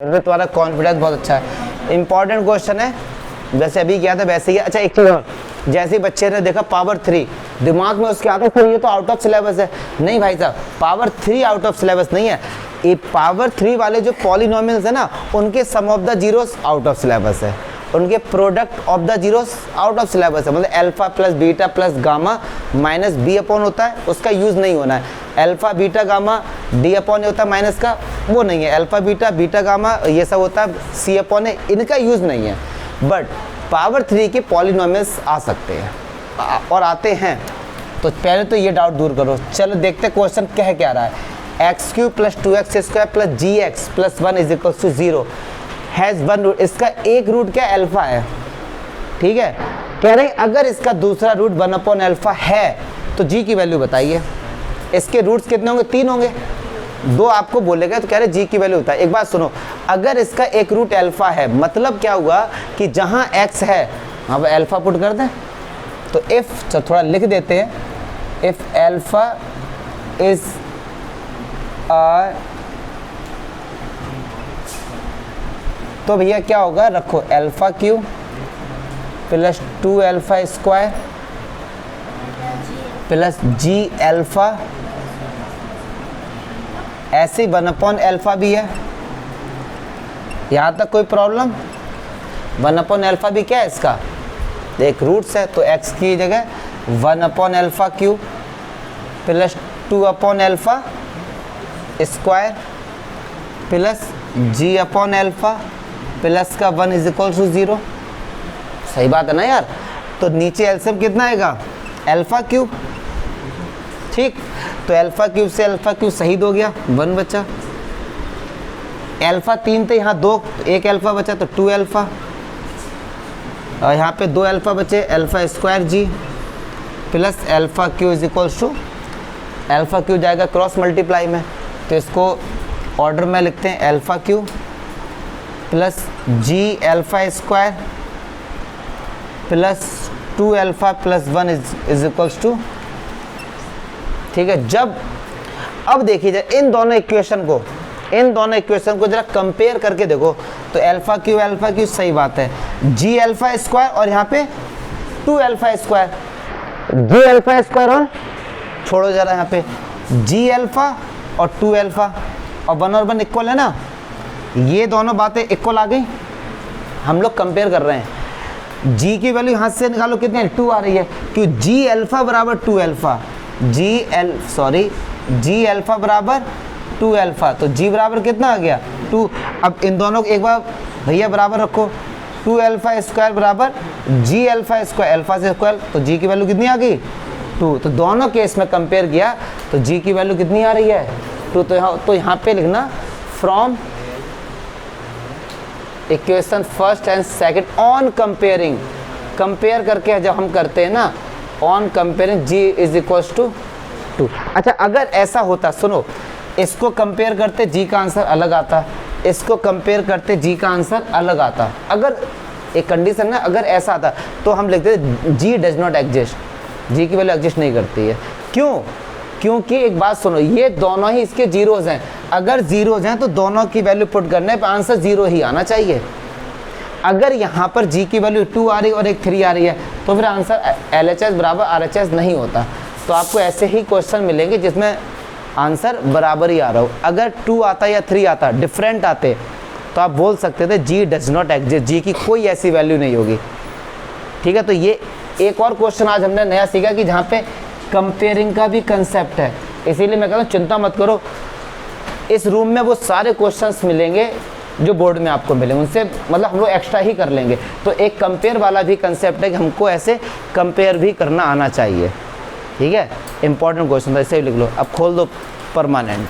तुम्हारा कॉन्फिडेंस बहुत अच्छा है। इंपॉर्टेंट क्वेश्चन है, जैसे अभी किया था वैसे ही। अच्छा एक चीज और, जैसे ही बच्चे ने देखा पावर 3, दिमाग में उसके आता है ये तो आउट ऑफ सिलेबस है। नहीं भाई साहब, पावर 3 आउट ऑफ सिलेबस नहीं है। ये पावर 3 वाले जो पॉलिनोमियल्स है ना, उनके sum of the zeros out of syllabus है, उनके product of the zeros out of syllabus है। मतलब alpha plus beta plus gamma minus B upon होता है, उसका यूज नहीं होना है। Alpha beta gamma D upon होता है माइनस का, वो नहीं है। अल्फा बीटा बीटा गामा ये सब होता है सी अपॉन है, इनका यूज नहीं है। बट पावर 3 के पॉलिनोमियल्स आ सकते हैं और आते हैं। तो पहले तो ये डाउट दूर करो। चलो देखते क्वेश्चन कह क्या रहा है। X cube plus 2x² plus g x plus 1 is equal to 0 has 1 root. इसका एक रूट क्या अल्फा है, ठीक है। कह रहे अगर इसका दूसरा रूट 1 अपॉन अल्फा है तो जी की वैल्यू बताइए। इसके रूट्स कितने होंगे? 3 होंगे। 2 आपको बोलेगा तो कह रहे जी की वैल्यू होता है। एक बात सुनो, अगर इसका एक रूट अल्फा है मतलब क्या हुआ कि जहां x है वहां पर अल्फा पुट कर दें। तो इफ थोड़ा लिख देते हैं, इफ अल्फा इज तो भैया क्या होगा, रखो alpha cube plus 2 alpha square plus जी अल्फा, ऐसे 1 अपॉन अल्फा भी है। यहाँ तक कोई प्रॉब्लम? 1 अपॉन अल्फा भी क्या है इसका, एक रूट्स है, तो x की जगह 1 upon alpha cube plus 2 upon alpha square plus G upon alpha plus का 1 इज इक्वल टू 0। सही बात है ना यार। तो नीचे एलसीएम कितना आएगा, अल्फा क्यूब, ठीक। तो अल्फा क्यूब से अल्फा क्यूब शहीद हो गया, 1 बचा। अल्फा 3 थे, यहाँ 2, एक अल्फा बचा तो 2 अल्फा, और यहाँ पे 2 अल्फा बचे, alpha square g plus alpha q is equal to, alpha q जाएगा क्रॉस मल्टीप्लाई में, तो इसको ऑर्डर में लिखते हैं alpha q plus ji alpha square plus 2 alpha plus 1 is equals to, ठीक है। जब अब देखिए जाए इन दोनों इक्वेशन को जरा कंपेयर करके देखो, तो अल्फा क्यू सही बात है, जी अल्फा स्क्वायर और यहाँ पे 2 अल्फा स्क्वायर, जी अल्फा स्क्वायर और छोड़ो जरा, यहाँ पे जी अल्फा और 2 अल्फा और 1 और 1 इक्वल है ना, ये दोनों बातें इक्वल आ गई। हम लोग कंपेयर कर रहे हैं, जी की वैल्यू हाथ से निकालो कितनी है, 2 आ रही है, क्यों जी अल्फा बराबर 2 अल्फा, जी अल्फा बराबर 2 अल्फा, तो जी बराबर कितना आ गया 2। अब इन दोनों को एक बार भैया बराबर रखो, 2 अल्फा स्क्वायर बराबर जी अल्फा स्क्वायर, अल्फा से स्क्वायर, तो जी की वैल्यू कितनी आ गई 2। तो दोनों केस में कंपेयर किया तो जी की वैल्यू कितनी आ रही है 2। तो यहाँ पे लिखना from equation first and second on comparing, compare करके जब हम करते हैं ना, on comparing g is equals to 2। अच्छा अगर ऐसा होता, सुनो, इसको कंपेयर करते जी का आंसर अलग आता, इसको कंपेयर करते जी का आंसर अलग आता। अगर एक कंडीशन ना, अगर ऐसा आता तो हम लिखते जी डज नॉट एग्जिस्ट, जी की वैल्यू एग्जिस्ट नहीं करती है। क्यों? क्योंकि एक बात सुनो, ये दोनों ही इसके जीरोज हैं, अगर जीरोज हैं तो दोनों की वैल्यू पुट करने पर आंसर 0 ही आना चाहिए। अगर यहाँ पर जी की वैल्यू 2 आ रही है और एक 3 आ रही है तो फिर आंसर LHS बराबर RHS नहीं होता। तो आपको ऐसे ही क्वेश्चन मिलेंगे जिसमें आंसर बराबर ही आ रहा हो। अगर 2 आता या 3 आता, डिफरेंट आते, तो आप बोल सकते थे जी डज नॉट एग्जिस्ट, जी की कोई ऐसी वैल्यू नहीं होगी, ठीक है। तो ये एक और क्वेश्चन आज हमने नया सीखा कि जहाँ पे कंपेयरिंग का भी कंसेप्ट है। इसीलिए मैं कहता हूँ चिंता मत करो, इस रूम में वो सारे क्वेश्चंस मिलेंगे जो बोर्ड में आपको मिलेंगे, उनसे मतलब हम लोग एक्स्ट्रा ही कर लेंगे। तो एक कंपेयर वाला भी कंसेप्ट है कि हमको ऐसे कंपेयर भी करना आना चाहिए, ठीक है। इंपॉर्टेंट क्वेश्चन था, इसे भी लिख लो। अब खोल दो परमानेंट।